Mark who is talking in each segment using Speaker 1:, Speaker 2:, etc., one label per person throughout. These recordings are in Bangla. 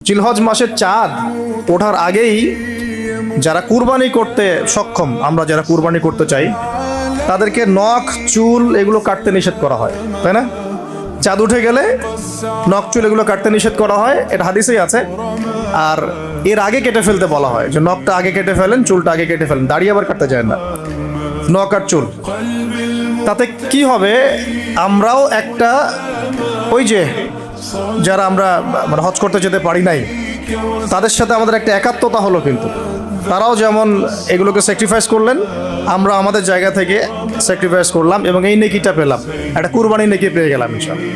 Speaker 1: জিলহজ মাসের চাঁদ ওঠার আগেই যারা কুরবানি করতে সক্ষম, আমরা যারা কুরবানি করতে চাই, তাদেরকে নখ চুল এগুলো কাটতে নিষেধ করা হয়, তাই না? চাঁদ উঠে গেলে নখ চুল এগুলো কাটতে নিষেধ করা হয়, এটা হাদিসেই আছে। আর এর আগে কেটে ফেলতে বলা হয়, যে নখটা আগে কেটে ফেলেন, চুলটা আগে কেটে ফেলেন, দাড়ি আবার কাটতে যায় না, নখ আর চুল। তাতে কি হবে, আমরাও একটা ওই যে যারা আমরা মানে হজ করতে যেতে পারি নাই, তাদের সাথে আমাদের একটা একাত্মতা হলো, কিন্তু তারাও যেমন এগুলোকে স্যাক্রিফাইস করলেন, আমরা আমাদের জায়গা থেকে স্যাক্রিফাইস করলাম এবং এই নেকিটা পেলাম, একটা কুরবানি নেকি পেয়ে গেলাম ইনশাআল্লাহ।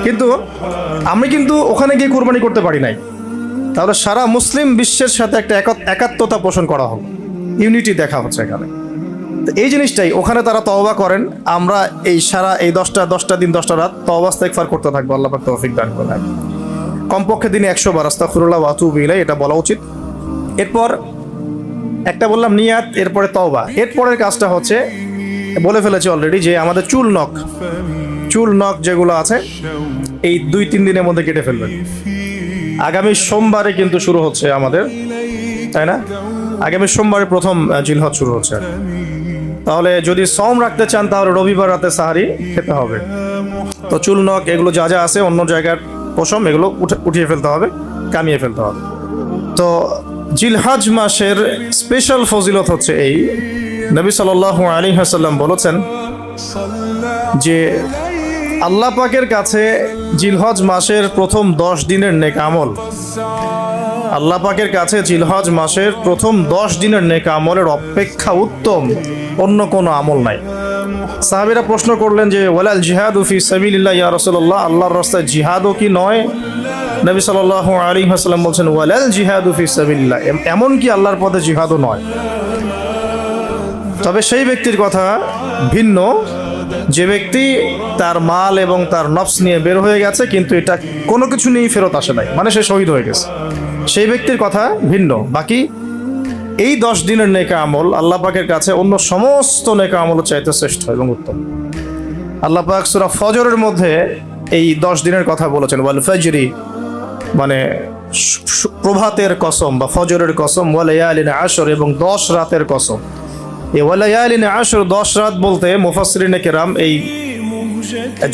Speaker 1: কিন্তু আমি কিন্তু ওখানে গিয়ে কুরবানি করতে পারি নাই, তাহলে সারা মুসলিম বিশ্বের সাথে একটা একাত্মতা পোষণ করা হলো, ইউনিটি দেখা হচ্ছে এখানে। তো এই জিনিসটাই ওখানে তারা তওবা করেন, আমরা এই সারা এই 10টা দিন 10টা রাত তওবা ইস্তেগফার করতে থাকবো, আল্লাহ পাক তৌফিক দান করেন। কমপক্ষে দিনে 100 বার আস্তাগফিরুল্লাহ ওয়া আতুবু ইলাইহি, এটা বলা উচিত। এরপর একটা বললাম নিয়াত, এরপরে তওবা। এরপরের কাজটা হচ্ছে, বলে ফেলেছি অলরেডি, যে আমাদের চুল নখ যেগুলো আছে এই 2-3 দিনের মধ্যে কেটে ফেলবেন। আগামী সোমবারে কিন্তু শুরু হচ্ছে আমাদের, তাই না? আগামী সোমবারে প্রথম জিলহজ শুরু হচ্ছে। তাহলে যদি সওম রাখতে চান, তাহলে রবিবার রাতে সাহারি খেতে হবে। তো চুল নখ এগুলো যা যা আছে অন্য জায়গার পশম, এগুলো উঠিয়ে ফেলতে হবে, কামিয়ে ফেলতে হবে। তো জিলহজ মাসের স্পেশাল ফজিলত হচ্ছে এই, নবী সাল্লাল্লাহু আলাইহি ওয়াসাল্লাম বলেছেন যে আল্লাহ পাকের কাছে জিলহজ মাসের প্রথম 10 দিনের নেক আমল, আল্লাহ পাকের কাছে জিলহজ মাসের প্রথম 10 দিনের নেক আমলের অপেক্ষা উত্তম অন্য কোনো আমল নাই। সাহাবীরা প্রশ্ন করলেন যে ওয়ালাল জিহাদু ফি সাবিলিল্লাহ ইয়া রাসূলুল্লাহ, আল্লাহর রাস্তায় জিহাদও কি নয়? নবী সাল্লাল্লাহু আলাইহি ওয়াসাল্লাম বলছেন ওয়ালাল জিহাদু ফি সাবিলিল্লাহ, এমন কি আল্লাহর পথে জিহাদও নয়। তবে সেই ব্যক্তির কথা ভিন্ন, যে ব্যক্তি তার মাল এবং তার নফস নিয়ে বের হয়ে গেছে, কিন্তু এটা কোনো কিছু নিয়েই ফেরত আসে নাই, মানে সে শহীদ হয়ে গেছে, সেই ব্যক্তির কথা ভিন্ন। বাকি এই 10 দিনের নেকা আমল আল্লাহ পাকের কাছে অন্য সমস্ত নেকা আমল চাইতে শ্রেষ্ঠ এবং উত্তম। আল্লাহ পাক সূরা ফজরের মধ্যে এই 10 দিনের কথা বলেছেন, ওয়াল ফজরি, মানে প্রভাতের কসম বা ফজরের কসম, ওয়া লায়ালিন আশর, এবং 10 রাতের কসম। এই ওয়া লায়ালিন আশর 10 রাত বলতে মুফাসসিরিনে কেরাম এই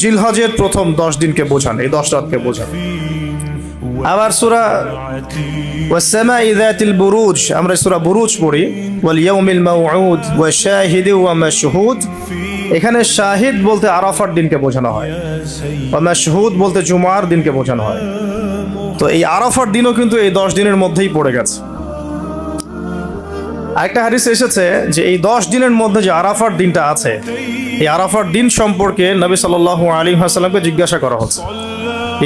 Speaker 1: জিলহজের প্রথম 10 দিনকে বোঝান, এই 10 রাতকে বোঝান। আবার সূরা ওয়াস সামাই যাতিল বুরুজ, আমরা সূরা বুরুজ পড়ি, ওয়াল ইয়াউমিল মাউউদ ওয়া শাহিদি ওয়া মাশহুদ, এখানে শাহিদ বলতে আরাফার দিনকে বোঝানো হয়, ওয়া মাশহুদ বলতে জুমার দিনকে বোঝানো হয়। তো এই আরাফার দিনও কিন্তু এই 10 দিনের মধ্যেই পড়ে গেছে। আরেকটা হাদিসে এসেছে যে এই 10 দিনের মধ্যে যে আরাফার দিনটা আছে, এই আরাফার দিন সম্পর্কে নবী সাল্লাল্লাহু আলাইহি ওয়াসাল্লামকে জিজ্ঞাসা করা হচ্ছে,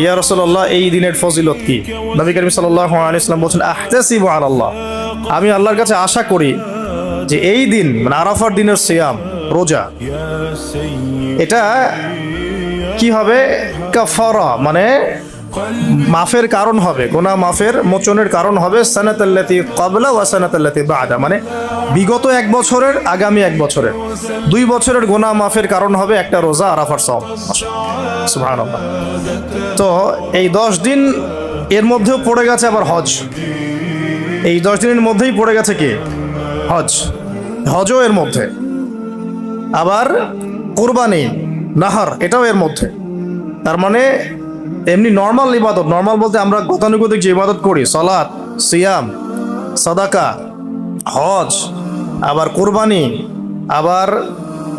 Speaker 1: ইয়া রাসূলুল্লাহ, এই দিনের ফজিলত কি? নবী করিম সাল্লাল্লাহু আলাইহি ওয়াসাল্লাম বলেন আহতাসিবু আলাল্লাহ, আমি আল্লাহর কাছে আশা করি যে এই দিন, মানে আরাফার দিনের সিয়াম, রোজা, এটা কি হবে, কাফারা, মানে মাফের কারণ হবে, গুনাহ মাফের মোচনের কারণ হবে, সানাতাল্লাতি ক্বাবলা ওয়া সানাতাল্লাতি বা'দা, মানে বিগত 1 বছরের, আগামী 1 বছরের, 2 বছরের গুনাহ মাফের কারণ হবে একটা রোজা, আরাফার সওম। সুবহানাল্লাহ। তো এই 10 দিন এর মধ্যেও পড়ে গেছে আবার হজ, এই 10 দিনের মধ্যেই পড়ে গেছে কি, হজও এর মধ্যে, আবার কুরবানি, নাহার, এটাও এর মধ্যে। তার মানে এমনি নর্মাল ইবাদত, নর্মাল বলতে আমরা গতানুগতিক যে ইবাদত করি, সালাত, সিয়াম, সাদাকা, হজ, আবার কুরবানি, আবার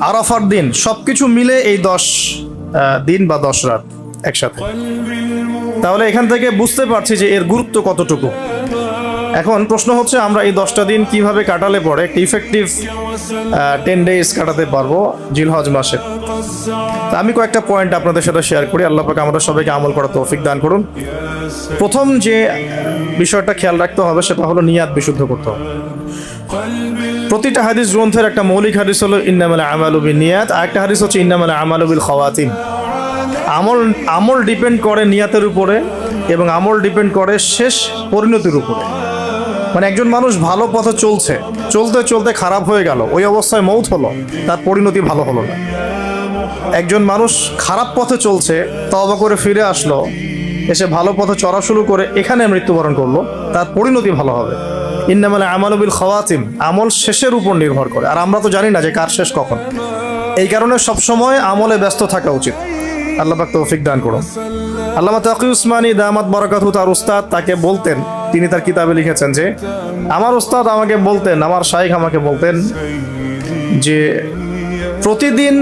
Speaker 1: আরাফার দিন, সবকিছু মিলে এই 10 দিন বা 10 রাত একসাথে। তাহলে এখান থেকে বুঝতে পারছি যে এর গুরুত্ব কতটুকু। এখন প্রশ্ন হচ্ছে, আমরা এই 10টা দিন কিভাবে কাটালে পরে একটা ইফেক্টিভ 10 ডেজ কাটাতে পারবো জিলহজ মাসে। আমি কয়েকটা পয়েন্ট আপনাদের সাথে শেয়ার করি, আল্লাহ পাক আমাদের সবাইকে আমল করার তৌফিক দান করুন। প্রথম যে বিষয়টা খেয়াল রাখতে হবে সেটা হলো নিয়াত বিশুদ্ধ করতে হবে। প্রতিটা হাদিস গ্রন্থের একটা মৌলিক হাদিস হলো ইন্নামাল আমালু বিন্নিয়াত, আরেকটা হাদিস হচ্ছে ইন্নামাল আমালু বিল খাওয়াতিম। আমল ডিপেন্ড করে নিয়াতের উপরে, এবং আমল ডিপেন্ড করে শেষ পরিণতির উপরে। মানে একজন মানুষ ভালো পথে চলতে চলতে খারাপ হয়ে গেল, ওই অবস্থায় মৌত হলো, তার পরিণতি ভালো হলো না। একজন মানুষ খারাপ পথে চলছে, তওবা করে ফিরে আসলো, এসে ভালো পথে চলা শুরু করে এখানে মৃত্যুবরণ করলো, তার পরিণতি ভালো হবে। ইন্নামাল আমালু বিল খাওয়াতিম, আমল শেষের উপর নির্ভর করে। আর আমরা তো জানি না যে কার শেষ কখন। এই কারণে সবসময় আমলে ব্যস্ত থাকা উচিত। আল্লাহ পাক তৌফিক দান করুন। আল্লামা তাকি উসমানী দামাত বারাকাতুহু, তার উস্তাদ তাকে বলতেন, তিনি তার কিতাবে লিখেছেন যে আমার উস্তাদ আমাকে বলতেন, আমার শাইখ আমাকে বলতেন যে প্রতিদিন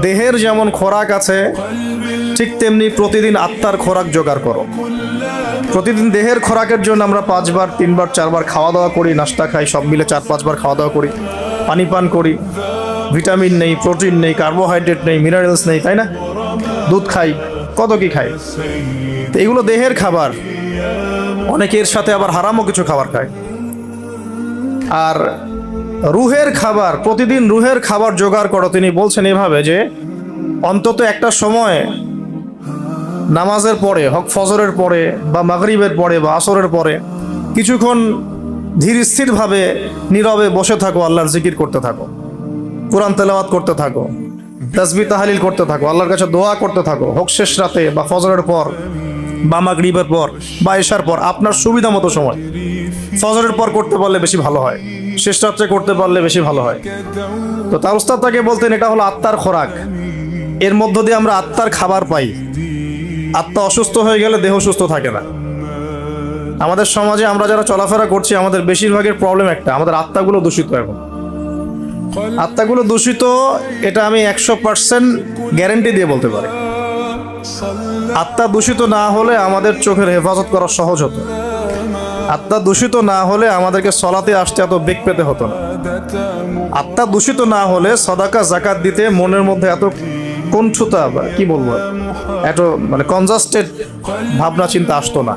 Speaker 1: দেহের যেমন খোরাক আছে ঠিক তেমনি প্রতিদিন আত্মার খোরাক জোগাড় করো। প্রতিদিন দেহের খোরাকের জন্য আমরা 5 বার 3 বার 4 বার খাওয়া দাওয়া করি, নাস্তা খাই, সব মিলে 4-5 বার খাওয়া দাওয়া করি, পানি পান করি, ভিটামিন নেই, প্রোটিন নেই, কার্বোহাইড্রেট নেই, মিনারেলস নেই, তাই না? দুধ খাই, কত কি খাই। তো এগুলো দেহের খাবার। অনেকের সাথে আবার হারামও কিছু খাবার খায়। আর রুহের খাবার, প্রতিদিন রুহের খাবার জোগাড় করো। তিনি বলছেন এভাবে যে অন্তত একটা সময় নামাজের পরে, হক ফজরের পরে বা মাগরিবের পরে বা আসরের পরে কিছুক্ষণ ধীর স্থিরভাবে নীরবে বসে থাকো, আল্লাহর জিকির করতে থাকো, কোরআন তেলাওয়াত করতে থাকো, তাসবিহ তাহলিল করতে থাকো, আল্লাহর কাছে দোয়া করতে থাকো, হোক শেষ রাতে বা ফজরের পর বা মাগরিবের পর বা এশার পর, আপনার সুবিধা মতো সময়। ফজরের পর করতে পারলে বেশি ভালো হয়, শেষ রাত্রে করতে পারলে বেশি ভালো হয়। তো তার উস্তাদ তাকে বলতেন এটা হলো আত্মার খোরাক, এর মধ্য দিয়ে আমরা আত্মার খাবার পাই। আত্মা অসুস্থ হয়ে গেলে দেহ সুস্থ থাকে না। আমাদের সমাজে আমরা যারা চলাফেরা করছি আমাদের বেশিরভাগের প্রবলেম একটা, আমাদের আত্মাগুলো দূষিত। এখন আত্মাগুলো দূষিত, এটা আমি 100% গ্যারেন্টি দিয়ে বলতে পারি। আত্মা দূষিত না হলে আমাদের চোখের হেফাজত করা সহজ হতো। আত্মা দূষিত না হলে আমাদেরকে সলাতে আসতে এত বেগ পেতে হতো না। আত্মা দূষিত না হলে সাদাকা যাকাত দিতে মনের মধ্যে এত কণ্ঠতা বা কি বলবো, এত মানে কনজাস্টেড ভাবনা চিন্তা আসতো না।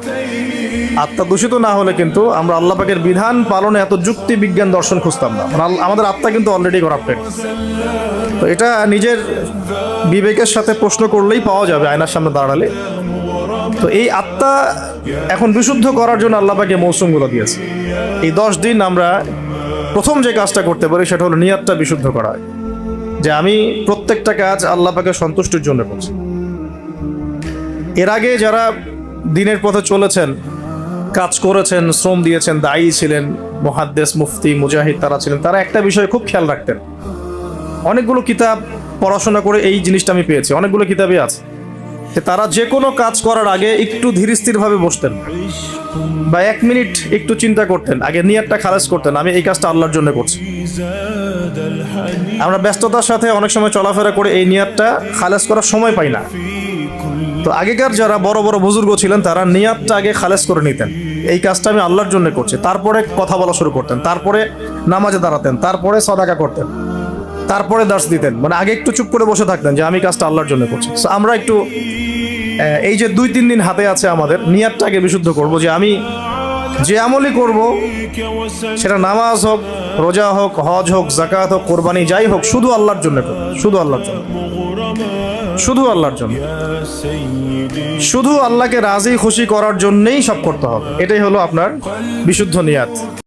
Speaker 1: আত্মা দূষিত না হলে কিন্তু আমরা আল্লাহ পাকের বিধান পালনে এত যুক্তি বিজ্ঞান দর্শন খুঁজতাম না। আমাদের আত্মা কিন্তু অলরেডি করাপ্টেড। তো এটা নিজের বিবেকের সাথে প্রশ্ন করলেই পাওয়া যাবে, আয়নার সামনে দাঁড়ালে। তো এই আত্মা এখন বিশুদ্ধ করার জন্য আল্লাহ পাকে মৌসুমগুলো দিয়েছে। এই 10 দিন আমরা প্রথম যে কাজটা করতে পারি সেটা হলো নিয়তটা বিশুদ্ধ করা, যে আমি প্রত্যেকটা কাজ আল্লাহ পাকের সন্তুষ্টির জন্য করছি। এর আগে যারা দিনের পথে চলেছেন, কাজ করেছেন, শ্রম দিয়েছেন, দায়ী ছিলেন, মুহাদ্দিস, মুফতি, মুজাহিদ তারা ছিলেন, তারা একটা বিষয়ে খুব খেয়াল রাখতেন। অনেকগুলো কিতাব পড়াশোনা করে এই জিনিসটা আমি পেয়েছি, অনেকগুলো কিতাবই আছে, যে তারা যে কোনো কাজ করার আগে একটু ধীর স্থিরভাবে বসতেন বা 1 মিনিট একটু চিন্তা করতেন, আগে নিয়তটা খালাস করতেন, আমি এই কাজটা আল্লাহর জন্য করছি। আমরা ব্যস্ততার সাথে অনেক সময় চলাফেরা করে এই নিয়তটা খালাস করার সময় পাই না। তো আগেকার যারা বড় বড় বুজুর্গ ছিলেন তারা নিয়তটা আগে খালাস করে নিতেন, এই কাজটা আমি আল্লাহর জন্য করছি। তারপরে কথা বলা শুরু করতেন, তারপরে নামাজে দাঁড়াতেন, তারপরে সাদাকা করতেন, তারপরে দার্স দিতেন। মানে আগে একটু চুপ করে বসে থাকতেন যে আমি কাজটা আল্লাহর জন্য করছি। আমরা একটু এই যে 2-3 দিন হাতে আছে আমাদের, নিয়তটাকে বিশুদ্ধ করব, যে আমি যে আমলই করব সেটা নামাজ হোক, রোজা হোক, হজ হোক, যাকাত হোক, কোরবানি যাই হোক, শুধু আল্লাহর জন্য করব, শুধু আল্লাহর জন্য, শুধু আল্লাহর জন্য, শুধু আল্লাহকে রাজি খুশি করার জন্যই সব করতে হবে। এটাই হলো আপনার বিশুদ্ধ নিয়াত।